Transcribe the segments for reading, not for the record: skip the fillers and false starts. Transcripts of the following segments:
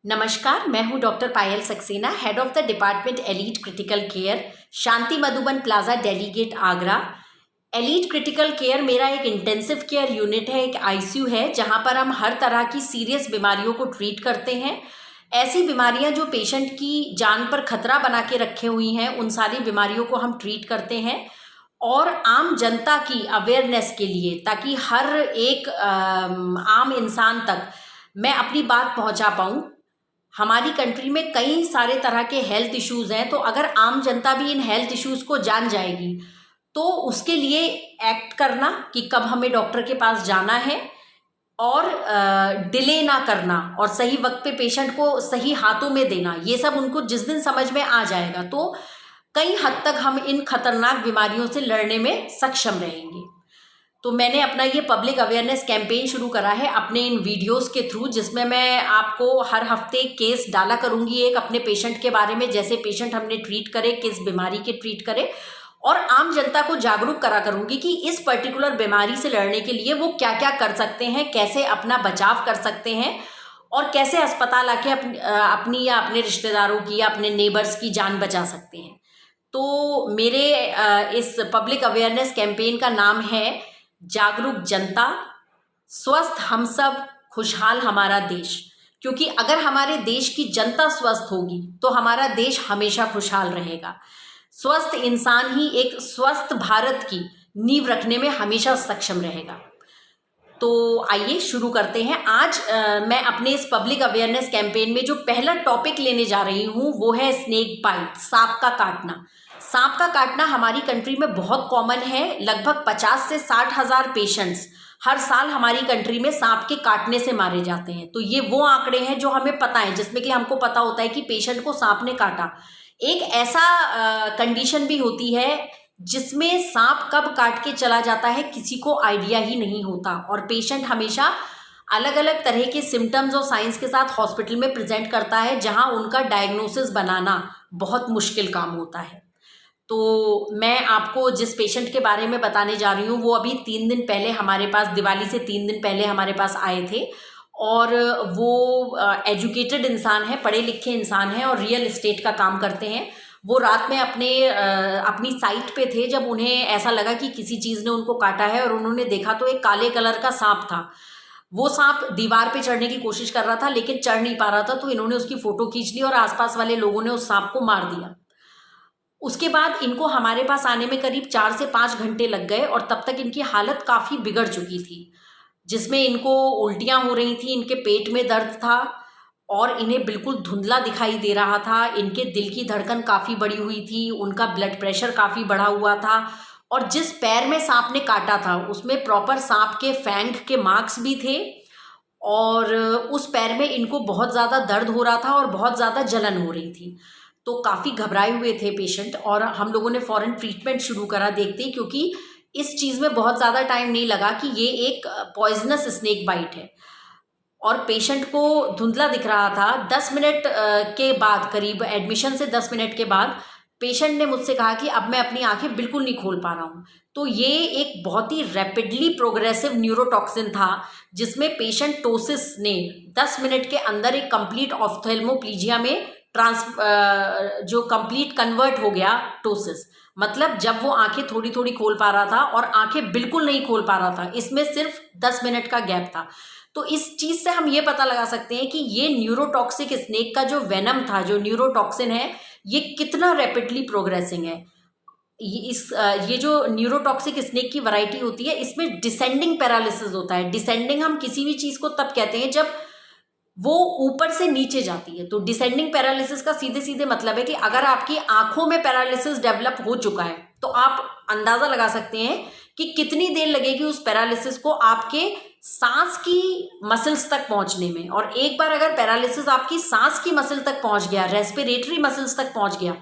नमस्कार, मैं हूं doctor Payal Saxena, head of the department elite critical care, Shanti Madhuban plaza, delegate, Agra. Elite critical care मेरा एक इंटेंसिव केयर यूनिट है, एक आईसीयू है, जहां पर हम हर तरह की सीरियस बीमारियों को ट्रीट करते हैं। ऐसी बीमारियां जो पेशेंट की जान पर खतरा बना के रखे हुई हैं, उन सारी बीमारियों को हम ट्रीट करते हैं और आम जनता की अवेयरनेस के लिए, ताकि हर एक आम इंसान तक मैं अपनी बात पहुंचा पाऊं। हमारी कंट्री में कई सारे तरह के हेल्थ इश्यूज हैं, तो अगर आम जनता भी इन हेल्थ इश्यूज को जान जाएगी तो उसके लिए एक्ट करना कि कब हमें डॉक्टर के पास जाना है और डिले ना करना और सही वक्त पे पेशेंट को सही हाथों में देना, ये सब उनको जिस दिन समझ में आ जाएगा तो कई हद तक हम इन खतरनाक बीमारियों से लड़ने में सक्षम रहेंगे। तो मैंने अपना ये पब्लिक अवेयरनेस कैंपेन शुरू करा है अपने इन वीडियोस के थ्रू, जिसमें मैं आपको हर हफ्ते केस डाला करूंगी एक अपने पेशेंट के बारे में, जैसे पेशेंट हमने ट्रीट करे, किस बीमारी के ट्रीट करे, और आम जनता को जागरूक करा करूंगी कि इस पर्टिकुलर बीमारी से लड़ने के लिए वो क्या क्या कर सकते हैं, कैसे अपना बचाव कर सकते हैं और कैसे अस्पताल आके अपनी या अपने रिश्तेदारों की या अपने नेबर्स की जान बचा सकते हैं। तो मेरे इस पब्लिक अवेयरनेस कैंपेन का नाम है जागरूक जनता, स्वस्थ हम सब, खुशहाल हमारा देश। क्योंकि अगर हमारे देश की जनता स्वस्थ होगी तो हमारा देश हमेशा खुशहाल रहेगा। स्वस्थ इंसान ही एक स्वस्थ भारत की नींव रखने में हमेशा सक्षम रहेगा। तो आइए शुरू करते हैं। आज मैं अपने इस पब्लिक अवेयरनेस कैंपेन में जो पहला टॉपिक लेने जा रही हूँ वो है स्नेक बाइट, सांप का काटना। सांप का काटना हमारी कंट्री में बहुत कॉमन है। लगभग 50 से 60 हज़ार पेशेंट्स हर साल हमारी कंट्री में सांप के काटने से मारे जाते हैं। तो ये वो आंकड़े हैं जो हमें पता है, जिसमें कि हमको पता होता है कि पेशेंट को सांप ने काटा। एक ऐसा कंडीशन भी होती है जिसमें सांप कब काट के चला जाता है किसी को आइडिया ही नहीं होता, और पेशेंट हमेशा अलग अलग तरह के सिम्टम्स और साइंस के साथ हॉस्पिटल में प्रेजेंट करता है, जहां उनका डायग्नोसिस बनाना बहुत मुश्किल काम होता है। तो मैं आपको जिस पेशेंट के बारे में बताने जा रही हूँ वो अभी 3 दिन पहले हमारे पास, दिवाली से 3 दिन पहले हमारे पास आए थे, और वो एजुकेटेड इंसान है, पढ़े लिखे इंसान है और रियल एस्टेट का काम करते हैं। वो रात में अपनी साइट पे थे जब उन्हें ऐसा लगा कि किसी चीज़ ने उनको काटा है, और उन्होंने देखा तो एक काले कलर का सांप था। वो सांप दीवार पे चढ़ने की कोशिश कर रहा था लेकिन चढ़ नहीं पा रहा था, तो इन्होंने उसकी फ़ोटो खींच ली और आसपास वाले लोगों ने उस सांप को मार दिया। उसके बाद इनको हमारे पास आने में करीब 4 से 5 घंटे लग गए, और तब तक इनकी हालत काफ़ी बिगड़ चुकी थी, जिसमें इनको उल्टियाँ हो रही थी, इनके पेट में दर्द था और इन्हें बिल्कुल धुंधला दिखाई दे रहा था। इनके दिल की धड़कन काफ़ी बढ़ी हुई थी, उनका ब्लड प्रेशर काफ़ी बढ़ा हुआ था, और जिस पैर में सांप ने काटा था उसमें प्रॉपर सांप के फैंग के मार्क्स भी थे, और उस पैर में इनको बहुत ज़्यादा दर्द हो रहा था और बहुत ज़्यादा जलन हो रही थी। तो काफ़ी घबराए हुए थे पेशेंट, और हम लोगों ने फ़ौरन ट्रीटमेंट शुरू करा देखते ही, क्योंकि इस चीज़ में बहुत ज़्यादा टाइम नहीं लगा कि ये एक पॉइजनस स्नेक बाइट है, और पेशेंट को धुंधला दिख रहा था। 10 मिनट के बाद, करीब एडमिशन से 10 मिनट के बाद, पेशेंट ने मुझसे कहा कि अब मैं अपनी आंखें बिल्कुल नहीं खोल पा रहा हूँ। तो ये एक बहुत ही रैपिडली प्रोग्रेसिव न्यूरोटॉक्सिन था, जिसमें पेशेंट टोसिस ने 10 मिनट के अंदर एक कंप्लीट ऑफ्थेल्मोप्लीजिया में जो कंप्लीट कन्वर्ट हो गया टोसिस। मतलब जब वो आंखें थोड़ी थोड़ी खोल पा रहा था और आंखें बिल्कुल नहीं खोल पा रहा था, इसमें सिर्फ 10 मिनट का गैप था। तो इस चीज़ से हम ये पता लगा सकते हैं कि ये न्यूरोटॉक्सिक स्नेक का जो वेनम था, जो न्यूरोटॉक्सिन है, ये कितना रैपिडली प्रोग्रेसिंग है। ये जो न्यूरोटॉक्सिक स्नेक की वैरायटी होती है, इसमें डिसेंडिंग पैरालिसिस होता है। डिसेंडिंग हम किसी भी चीज़ को तब कहते हैं जब वो ऊपर से नीचे जाती है। तो डिसेंडिंग पैरालिसिस का सीधे सीधे मतलब है कि अगर आपकी आंखों में पैरालिसिस डेवलप हो चुका है तो आप अंदाजा लगा सकते हैं कि कितनी देर लगेगी उस पैरालिसिस को आपके सांस की मसल्स तक पहुंचने में। और एक बार अगर पैरालिसिस आपकी सांस की मसल तक पहुंच गया, रेस्पिरेटरी मसल्स तक पहुंच गया,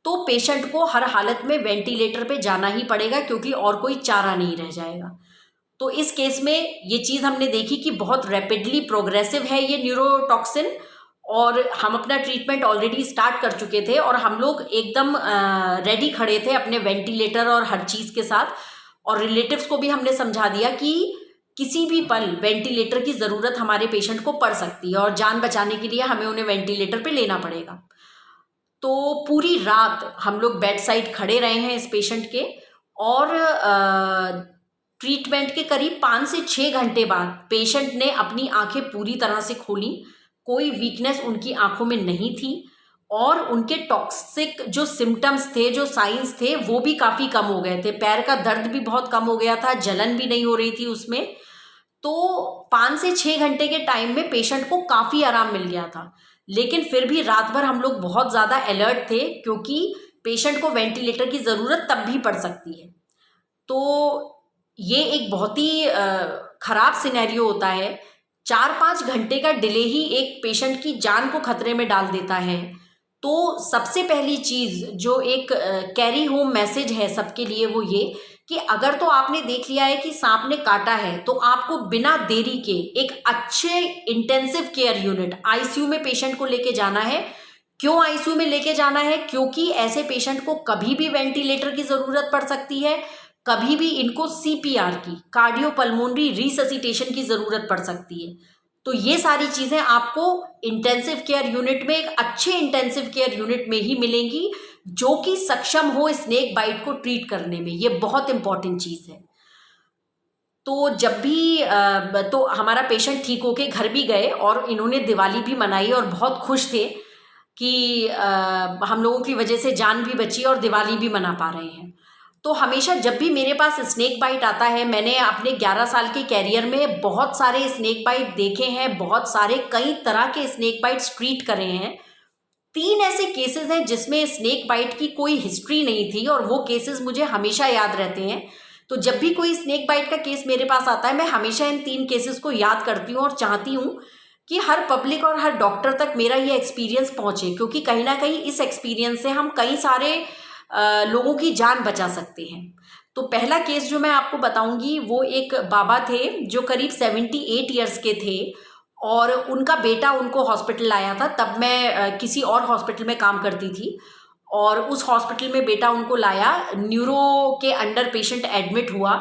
तो पेशेंट को हर हालत में वेंटिलेटर पे जाना ही पड़ेगा, क्योंकि और कोई चारा नहीं रह जाएगा। तो इस केस में ये चीज़ हमने देखी कि बहुत रैपिडली प्रोग्रेसिव है ये न्यूरोटॉक्सिन, और हम अपना ट्रीटमेंट ऑलरेडी स्टार्ट कर चुके थे, और हम लोग एकदम रेडी खड़े थे अपने वेंटिलेटर और हर चीज़ के साथ। और रिलेटिव्स को भी हमने समझा दिया कि किसी भी पल वेंटिलेटर की ज़रूरत हमारे पेशेंट को पड़ सकती है और जान बचाने के लिए हमें उन्हें वेंटिलेटर पे लेना पड़ेगा। तो पूरी रात हम लोग बेड साइड खड़े रहे हैं इस पेशेंट के, और ट्रीटमेंट के करीब 5 से 6 घंटे बाद पेशेंट ने अपनी आंखें पूरी तरह से खोली। कोई वीकनेस उनकी आंखों में नहीं थी और उनके टॉक्सिक जो सिम्टम्स थे, जो साइंस थे, वो भी काफ़ी कम हो गए थे। पैर का दर्द भी बहुत कम हो गया था, जलन भी नहीं हो रही थी उसमें। तो 5 से 6 घंटे के टाइम में पेशेंट को काफ़ी आराम मिल गया था। लेकिन फिर भी रात भर हम लोग बहुत ज़्यादा अलर्ट थे, क्योंकि पेशेंट को वेंटिलेटर की ज़रूरत तब भी पड़ सकती है। तो ये एक बहुत ही ख़राब सिनेरियो होता है। 4-5 घंटे का डिले ही एक पेशेंट की जान को खतरे में डाल देता है। तो सबसे पहली चीज़ जो एक कैरी होम मैसेज है सबके लिए, वो ये कि अगर तो आपने देख लिया है कि सांप ने काटा है, तो आपको बिना देरी के एक अच्छे इंटेंसिव केयर यूनिट आईसीयू में पेशेंट को लेके जाना है। क्यों आईसीयू में लेके जाना है? क्योंकि ऐसे पेशेंट को कभी भी वेंटिलेटर की ज़रूरत पड़ सकती है, कभी भी इनको सीपीआर की, कार्डियोपल्मोनरी रिससिटेशन की ज़रूरत पड़ सकती है। तो ये सारी चीज़ें आपको इंटेंसिव केयर यूनिट में, एक अच्छे इंटेंसिव केयर यूनिट में ही मिलेंगी, जो कि सक्षम हो स्नेक बाइट को ट्रीट करने में। ये बहुत इंपॉर्टेंट चीज़ है। तो जब भी तो हमारा पेशेंट ठीक होके घर भी गए और इन्होंने दिवाली भी मनाई और बहुत खुश थे कि हम लोगों की वजह से जान भी बची और दिवाली भी मना पा रहे हैं। तो हमेशा जब भी मेरे पास स्नेक बाइट आता है, मैंने अपने 11 साल के कैरियर में बहुत सारे स्नेक बाइट देखे हैं, बहुत सारे कई तरह के स्नेक बाइट्स ट्रीट करे हैं। 3 ऐसे केसेस हैं जिसमें स्नेक बाइट की कोई हिस्ट्री नहीं थी और वो केसेस मुझे हमेशा याद रहते हैं। तो जब भी कोई स्नेक बाइट का केस मेरे पास आता है, मैं हमेशा इन 3 केसेस को याद करती हूँ और चाहती हूँ कि हर पब्लिक और हर डॉक्टर तक मेरा ये एक्सपीरियंस पहुँचे, क्योंकि कहीं ना कहीं इस एक्सपीरियंस से हम कई सारे लोगों की जान बचा सकते हैं। तो पहला केस जो मैं आपको बताऊंगी, वो एक बाबा थे जो करीब 78 ईयर्स के थे और उनका बेटा उनको हॉस्पिटल आया था। तब मैं किसी और हॉस्पिटल में काम करती थी और उस हॉस्पिटल में बेटा उनको लाया। न्यूरो के अंडर पेशेंट एडमिट हुआ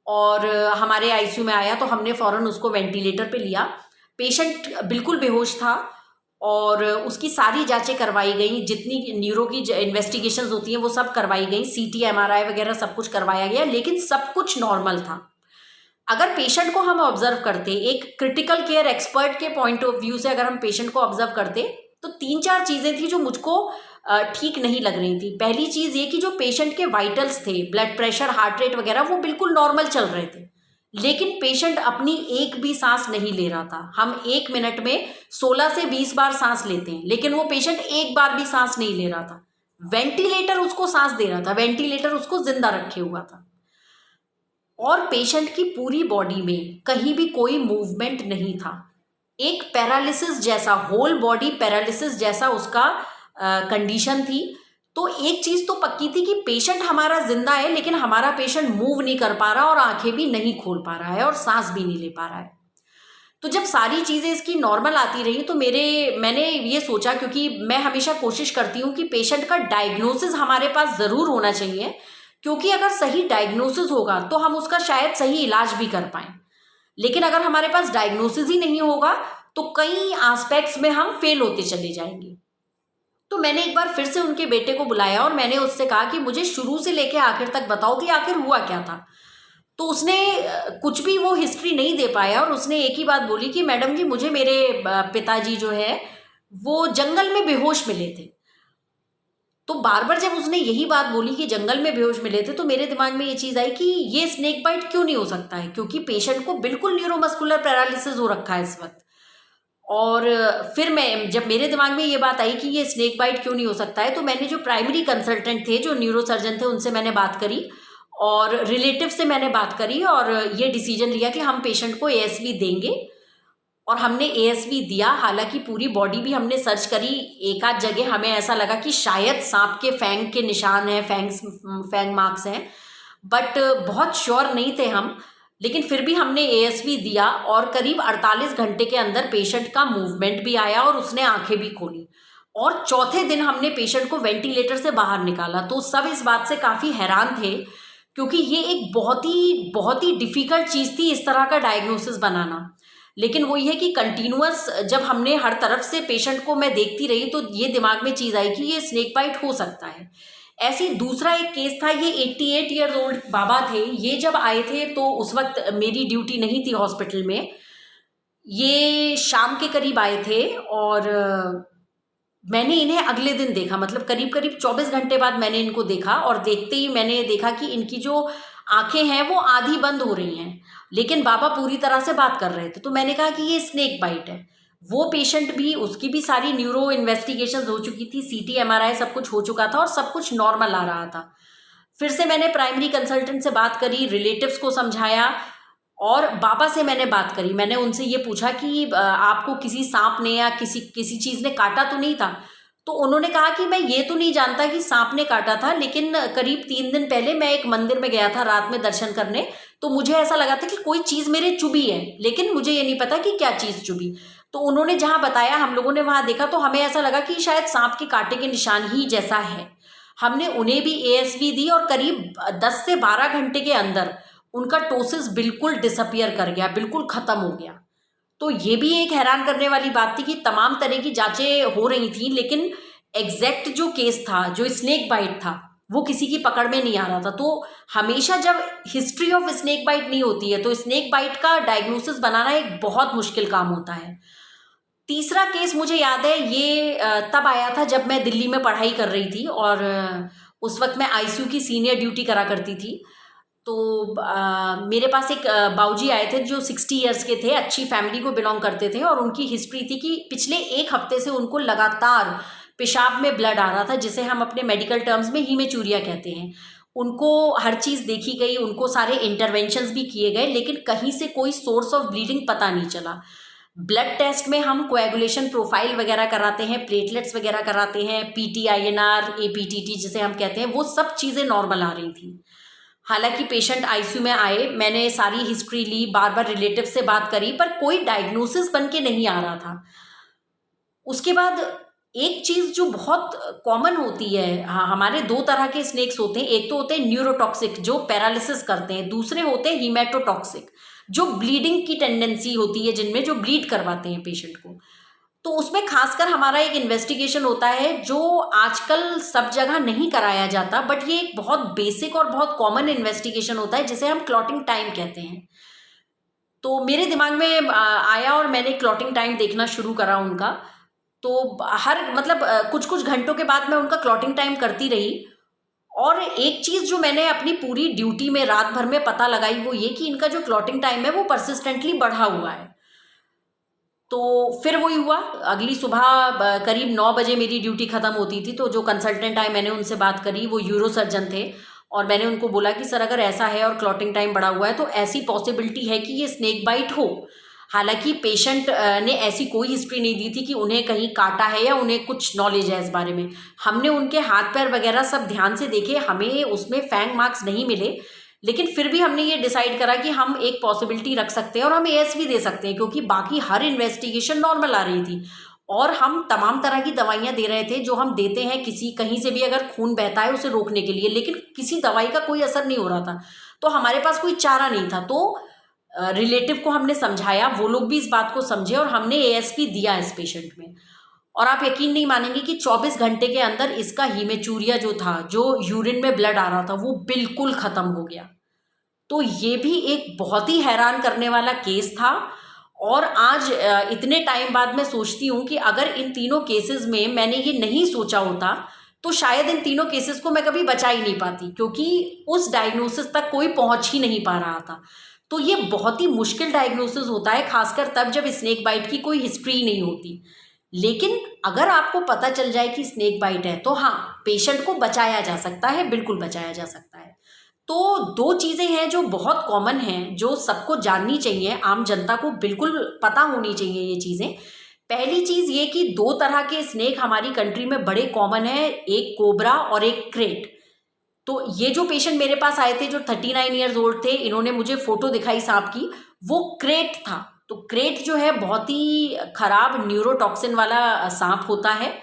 और हमारे आईसीयू में आया, तो हमने फ़ौरन उसको वेंटिलेटर पे लिया। पेशेंट बिल्कुल बेहोश था और उसकी सारी जांचें करवाई गई, जितनी न्यूरो की इन्वेस्टिगेशंस होती हैं वो सब करवाई गई, सीटी एमआरआई वगैरह सब कुछ करवाया गया, लेकिन सब कुछ नॉर्मल था। अगर पेशेंट को हम ऑब्जर्व करते, एक क्रिटिकल केयर एक्सपर्ट के पॉइंट ऑफ व्यू से अगर हम पेशेंट को ऑब्जर्व करते, तो 3-4 चीज़ें थी जो मुझको ठीक नहीं लग रही थी। पहली चीज़ ये कि जो पेशेंट के वाइटल्स थे, ब्लड प्रेशर, हार्ट रेट वगैरह, वो बिल्कुल नॉर्मल चल रहे थे, लेकिन पेशेंट अपनी एक भी सांस नहीं ले रहा था। हम 1 मिनट में 16 से 20 बार सांस लेते हैं, लेकिन वो पेशेंट एक बार भी सांस नहीं ले रहा था। वेंटिलेटर उसको सांस दे रहा था, वेंटिलेटर उसको जिंदा रखे हुआ था। और पेशेंट की पूरी बॉडी में कहीं भी कोई मूवमेंट नहीं था। एक पैरालिसिस जैसा, होल बॉडी पैरालिसिस जैसा उसका कंडीशन थी। तो एक चीज़ तो पक्की थी कि पेशेंट हमारा जिंदा है, लेकिन हमारा पेशेंट मूव नहीं कर पा रहा और आंखें भी नहीं खोल पा रहा है और सांस भी नहीं ले पा रहा है। तो जब सारी चीज़ें इसकी नॉर्मल आती रही, तो मैंने ये सोचा, क्योंकि मैं हमेशा कोशिश करती हूँ कि पेशेंट का डायग्नोसिस हमारे पास ज़रूर होना चाहिए, क्योंकि अगर सही डायग्नोसिस होगा तो हम उसका शायद सही इलाज भी कर पाएँ। लेकिन अगर हमारे पास डायग्नोसिस ही नहीं होगा तो कई एस्पेक्ट्स में हम फेल होते चले जाएंगे। तो मैंने एक बार फिर से उनके बेटे को बुलाया और मैंने उससे कहा कि मुझे शुरू से लेकर आखिर तक बताओ कि आखिर हुआ क्या था। तो उसने कुछ भी वो हिस्ट्री नहीं दे पाया और उसने एक ही बात बोली कि मैडम जी, मुझे मेरे पिताजी जो है वो जंगल में बेहोश मिले थे। तो बार बार जब उसने यही बात बोली कि जंगल में बेहोश मिले थे, तो मेरे दिमाग में ये चीज़ आई कि ये स्नेक बाइट क्यों नहीं हो सकता है, क्योंकि पेशेंट को बिल्कुल न्यूरोमस्कुलर पैरालिसिस हो रखा है इस वक्त। और फिर जब मेरे दिमाग में ये बात आई कि ये स्नेक बाइट क्यों नहीं हो सकता है, तो मैंने जो प्राइमरी कंसल्टेंट थे, जो न्यूरो सर्जन थे, उनसे मैंने बात करी और रिलेटिव से मैंने बात करी और ये डिसीजन लिया कि हम पेशेंट को एएसवी देंगे। और हमने एएसवी दिया। हालांकि पूरी बॉडी भी हमने सर्च करी, एक आध जगह हमें ऐसा लगा कि शायद सांप के फैंग के निशान हैं, फैंग मार्क्स हैं, बट बहुत श्योर नहीं थे हम। लेकिन फिर भी हमने एएसवी दिया और करीब 48 घंटे के अंदर पेशेंट का मूवमेंट भी आया और उसने आंखें भी खोली। और चौथे दिन हमने पेशेंट को वेंटिलेटर से बाहर निकाला। तो सब इस बात से काफ़ी हैरान थे, क्योंकि ये एक बहुत ही डिफ़िकल्ट चीज़ थी इस तरह का डायग्नोसिस बनाना। लेकिन वही है कि कंटिन्यूअस जब हमने हर तरफ से पेशेंट को मैं देखती रही तो ये दिमाग में चीज़ आई कि ये स्नेक बाइट हो सकता है। ऐसे ही दूसरा एक केस था, ये 88 ईयर्स ओल्ड बाबा थे। ये जब आए थे तो उस वक्त मेरी ड्यूटी नहीं थी हॉस्पिटल में। ये शाम के करीब आए थे और मैंने इन्हें अगले दिन देखा, मतलब करीब करीब 24 घंटे बाद मैंने इनको देखा और देखते ही मैंने देखा कि इनकी जो आंखें हैं वो आधी बंद हो रही हैं, लेकिन बाबा पूरी तरह से बात कर रहे थे। तो मैंने कहा कि ये स्नेक बाइट है। वो पेशेंट भी, उसकी भी सारी न्यूरो इन्वेस्टिगेशंस हो चुकी थी, सीटी एमआरआई सब कुछ हो चुका था और सब कुछ नॉर्मल आ रहा था। फिर से मैंने प्राइमरी कंसल्टेंट से बात करी, रिलेटिव्स को समझाया और बाबा से मैंने बात करी। मैंने उनसे ये पूछा कि आपको किसी सांप ने या किसी चीज़ ने काटा तो नहीं था? तो उन्होंने कहा कि मैं ये तो नहीं जानता कि सांप ने काटा था, लेकिन करीब 3 दिन पहले मैं एक मंदिर में गया था रात में दर्शन करने, तो मुझे ऐसा लगा था कि कोई चीज़ मेरे चुभी है, लेकिन मुझे ये नहीं पता कि क्या चीज़ चुभी। तो उन्होंने जहाँ बताया, हम लोगों ने वहाँ देखा तो हमें ऐसा लगा कि शायद सांप के कांटे के निशान ही जैसा है। हमने उन्हें भी एएसवी दी और करीब 10 से 12 घंटे के अंदर उनका टोसिस बिल्कुल डिसअपियर कर गया, बिल्कुल ख़त्म हो गया। तो ये भी एक हैरान करने वाली बात थी कि तमाम तरह की जांचें हो रही थी, लेकिन एग्जैक्ट जो केस था, जो स्नेक बाइट था, वो किसी की पकड़ में नहीं आ रहा था। तो हमेशा जब हिस्ट्री ऑफ स्नेक बाइट नहीं होती है तो स्नेक बाइट का डायग्नोसिस बनाना एक बहुत मुश्किल काम होता है। तीसरा केस मुझे याद है, ये तब आया था जब मैं दिल्ली में पढ़ाई कर रही थी और उस वक्त मैं आईसीयू की सीनियर ड्यूटी करा करती थी। तो मेरे पास एक बाऊजी आए थे जो 60 इयर्स के थे, अच्छी फैमिली को बिलोंग करते थे और उनकी हिस्ट्री थी कि पिछले 1 हफ्ते से उनको लगातार पेशाब में ब्लड आ रहा था, जिसे हम अपने मेडिकल टर्म्स में हीमेचूरिया कहते हैं। उनको हर चीज़ देखी गई, उनको सारे इंटरवेंशंस भी किए गए, लेकिन कहीं से कोई सोर्स ऑफ ब्लीडिंग पता नहीं चला। ब्लड टेस्ट में हम कोएगुलेशन प्रोफाइल वगैरह कराते हैं, प्लेटलेट्स वगैरह कराते हैं, पीटीआईएनआर, एपीटीटी जिसे हम कहते हैं, वो सब चीज़ें नॉर्मल आ रही थी। हालांकि पेशेंट आईसीयू में आए, मैंने सारी हिस्ट्री ली, बार बार रिलेटिव से बात करी, पर कोई डायग्नोसिस बन के नहीं आ रहा था। उसके बाद एक चीज़ जो बहुत कॉमन होती है, हाँ, हमारे 2 तरह के स्नेक्स होते हैं। एक तो होते हैं न्यूरोटॉक्सिक जो पैरालिसिस करते हैं, दूसरे होते हैं हीमेटोटॉक्सिक जो ब्लीडिंग की टेंडेंसी होती है, जिनमें जो ब्लीड करवाते हैं पेशेंट को। तो उसमें खासकर हमारा एक इन्वेस्टिगेशन होता है जो आजकल सब जगह नहीं कराया जाता, बट ये एक बहुत बेसिक और बहुत कॉमन इन्वेस्टिगेशन होता है जिसे हम क्लॉटिंग टाइम कहते हैं। तो मेरे दिमाग में आया और मैंने क्लॉटिंग टाइम देखना शुरू करा उनका। तो हर मतलब कुछ कुछ घंटों के बाद मैं उनका क्लॉटिंग टाइम करती रही और एक चीज़ जो मैंने अपनी पूरी ड्यूटी में रात भर में पता लगाई वो ये कि इनका जो क्लॉटिंग टाइम है वो परसिस्टेंटली बढ़ा हुआ है। तो फिर वही हुआ, अगली सुबह करीब 9 बजे मेरी ड्यूटी ख़त्म होती थी, तो जो कंसल्टेंट आए मैंने उनसे बात करी, वो यूरो सर्जन थे और मैंने उनको बोला कि सर अगर ऐसा है और क्लॉटिंग टाइम बढ़ा हुआ है तो ऐसी पॉसिबिलिटी है कि ये स्नेक बाइट हो। हालांकि पेशेंट ने ऐसी कोई हिस्ट्री नहीं दी थी कि उन्हें कहीं काटा है या उन्हें कुछ नॉलेज है इस बारे में। हमने उनके हाथ पैर वगैरह सब ध्यान से देखे, हमें उसमें फैंग मार्क्स नहीं मिले, लेकिन फिर भी हमने ये डिसाइड करा कि हम एक पॉसिबिलिटी रख सकते हैं और हम एएसवी दे सकते हैं, क्योंकि बाकी हर इन्वेस्टिगेशन नॉर्मल आ रही थी और हम तमाम तरह की दवाइयाँ दे रहे थे जो हम देते हैं किसी कहीं से भी अगर खून बहता है उसे रोकने के लिए, लेकिन किसी दवाई का कोई असर नहीं हो रहा था। तो हमारे पास कोई चारा नहीं था। तो रिलेटिव को हमने समझाया, वो लोग भी इस बात को समझे और हमने एएसवी दिया इस पेशेंट में। और आप यकीन नहीं मानेंगे कि 24 घंटे के अंदर इसका हीमेचूरिया जो था, जो यूरिन में ब्लड आ रहा था, वो बिल्कुल ख़त्म हो गया। तो ये भी एक बहुत ही हैरान करने वाला केस था और आज इतने टाइम बाद मैं सोचती हूँ कि अगर इन तीनों केसेस में मैंने ये नहीं सोचा होता तो शायद इन तीनों केसेस को मैं कभी बचा ही नहीं पाती, क्योंकि उस डायग्नोसिस तक कोई पहुँच ही नहीं पा रहा था। तो ये बहुत ही मुश्किल डायग्नोसिस होता है, खासकर तब जब स्नेक बाइट की कोई हिस्ट्री नहीं होती। लेकिन अगर आपको पता चल जाए कि स्नेक बाइट है तो हाँ, पेशेंट को बचाया जा सकता है, बिल्कुल बचाया जा सकता है। तो 2 चीज़ें हैं जो बहुत कॉमन हैं, जो सबको जाननी चाहिए, आम जनता को बिल्कुल पता होनी चाहिए ये चीज़ें। पहली चीज़ ये कि 2 तरह के स्नेक हमारी कंट्री में बड़े कॉमन हैं, एक कोबरा और एक क्रेट। तो ये जो पेशेंट मेरे पास आए थे जो 39 ईयर्स ओल्ड थे, इन्होंने मुझे फ़ोटो दिखाई सांप की, वो क्रेट था। तो क्रेट जो है बहुत ही खराब न्यूरोटॉक्सिन वाला सांप होता है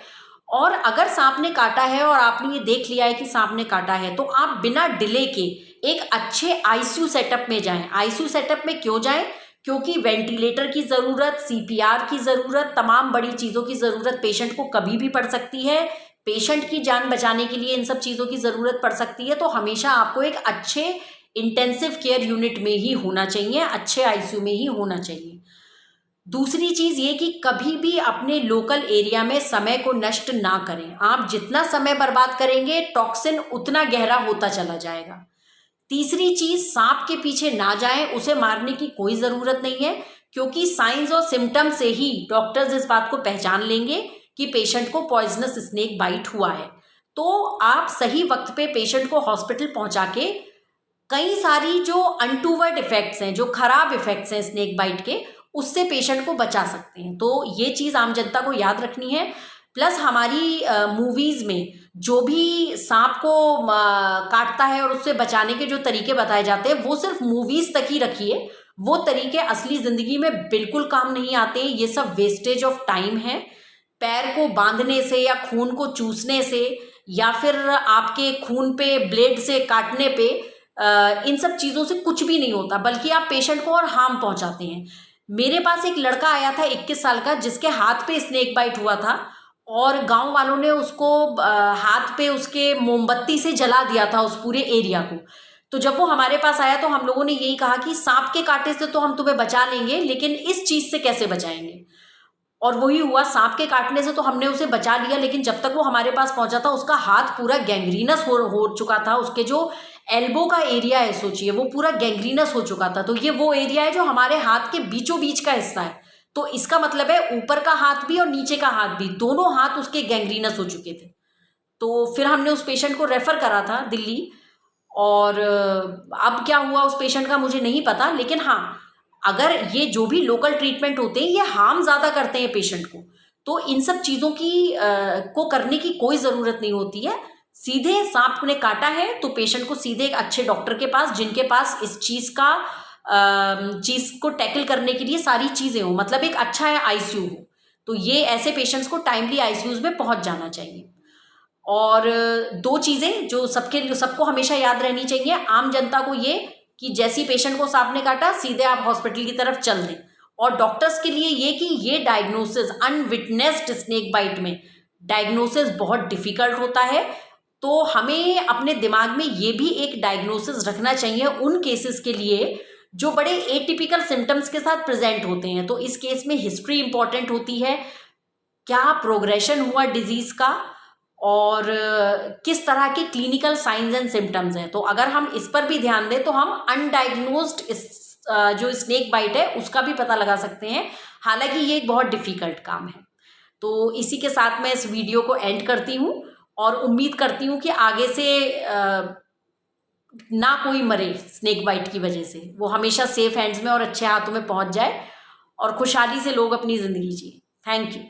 और अगर सांप ने काटा है और आपने ये देख लिया है कि सांप ने काटा है तो आप बिना डिले के एक अच्छे आईसीयू सेटअप में जाएं। आईसीयू सेटअप में क्यों जाएं? क्योंकि वेंटिलेटर की ज़रूरत, सीपीआर की ज़रूरत, तमाम बड़ी चीज़ों की ज़रूरत पेशेंट को कभी भी पड़ सकती है। पेशेंट की जान बचाने के लिए इन सब चीज़ों की ज़रूरत पड़ सकती है। तो हमेशा आपको एक अच्छे इंटेंसिव केयर यूनिट में ही होना चाहिए, अच्छे आईसीयू में ही होना चाहिए। दूसरी चीज़ ये कि कभी भी अपने लोकल एरिया में समय को नष्ट ना करें। आप जितना समय बर्बाद करेंगे, टॉक्सिन उतना गहरा होता चला जाएगा। तीसरी चीज़, सांप के पीछे ना जाएं, उसे मारने की कोई ज़रूरत नहीं है, क्योंकि साइंस और सिम्टम से ही डॉक्टर्स इस बात को पहचान लेंगे कि पेशेंट को पॉइजनस स्नेक बाइट हुआ है। तो आप सही वक्त पे पेशेंट को हॉस्पिटल पहुंचा के कई सारी जो अनटूवर्ड इफेक्ट्स हैं, जो खराब इफेक्ट्स हैं स्नेक बाइट के, उससे पेशेंट को बचा सकते हैं। तो ये चीज़ आम जनता को याद रखनी है। प्लस हमारी मूवीज़ में जो भी सांप को काटता है और उससे बचाने के जो तरीके बताए जाते हैं, वो सिर्फ मूवीज़ तक ही रखिए। वो तरीके असली ज़िंदगी में बिल्कुल काम नहीं आते। ये सब वेस्टेज ऑफ टाइम है। पैर को बांधने से या खून को चूसने से या फिर आपके खून पे ब्लेड से काटने पे इन सब चीज़ों से कुछ भी नहीं होता, बल्कि आप पेशेंट को और हार्म पहुंचाते हैं। मेरे पास एक लड़का आया था 21 साल का, जिसके हाथ पे स्नेक बाइट हुआ था और गांव वालों ने उसको हाथ पे उसके मोमबत्ती से जला दिया था उस पूरे एरिया को। तो जब वो हमारे पास आया तो हम लोगों ने यही कहा कि सांप के कांटे से तो हम तुम्हें बचा लेंगे, लेकिन इस चीज़ से कैसे बचाएंगे। और वही हुआ, सांप के काटने से तो हमने उसे बचा लिया, लेकिन जब तक वो हमारे पास पहुंचा था उसका हाथ पूरा गैंग्रीनस हो चुका था। उसके जो एल्बो का एरिया है, सोचिए, वो पूरा गैंग्रीनस हो चुका था। तो ये वो एरिया है जो हमारे हाथ के बीचों बीच का हिस्सा है। तो इसका मतलब है ऊपर का हाथ भी और नीचे का हाथ भी, दोनों हाथ उसके गैंग्रीनस हो चुके थे। तो फिर हमने उस पेशेंट को रेफर करा था दिल्ली। और अब क्या हुआ उस पेशेंट का मुझे नहीं पता, लेकिन हाँ, अगर ये जो भी लोकल ट्रीटमेंट होते हैं ये हार्म ज़्यादा करते हैं पेशेंट को, तो इन सब चीज़ों की को करने की कोई ज़रूरत नहीं होती है। सीधे सांप ने काटा है तो पेशेंट को सीधे एक अच्छे डॉक्टर के पास, जिनके पास इस चीज़ को टैकल करने के लिए सारी चीज़ें हो, मतलब एक अच्छा है आईसीयू हो, तो ये ऐसे पेशेंट्स को टाइमली आईसीयूज में पहुंच जाना चाहिए। और दो चीज़ें जो सबको हमेशा याद रहनी चाहिए आम जनता को, ये कि जैसी पेशेंट को सांप ने काटा सीधे आप हॉस्पिटल की तरफ चल दें। और डॉक्टर्स के लिए ये कि ये डायग्नोसिस, अनविटनेस्ड स्नेक बाइट में डायग्नोसिस बहुत डिफिकल्ट होता है। तो हमें अपने दिमाग में ये भी एक डायग्नोसिस रखना चाहिए उन केसेस के लिए जो बड़े एटिपिकल सिम्टम्स के साथ प्रेजेंट होते हैं। तो इस केस में हिस्ट्री इंपॉर्टेंट होती है, क्या प्रोग्रेशन हुआ डिजीज का और किस तरह के क्लिनिकल साइंस एंड सिम्टम्स हैं। तो अगर हम इस पर भी ध्यान दें तो हम अनडायग्नोज्ड जो स्नेक बाइट है उसका भी पता लगा सकते हैं। हालांकि ये एक बहुत डिफिकल्ट काम है। तो इसी के साथ मैं इस वीडियो को एंड करती हूँ और उम्मीद करती हूँ कि आगे से ना कोई मरे स्नेक बाइट की वजह से, वो हमेशा सेफ हैंड्स में और अच्छे हाथों में पहुँच जाए और खुशहाली से लोग अपनी ज़िंदगी जिए। Thank you.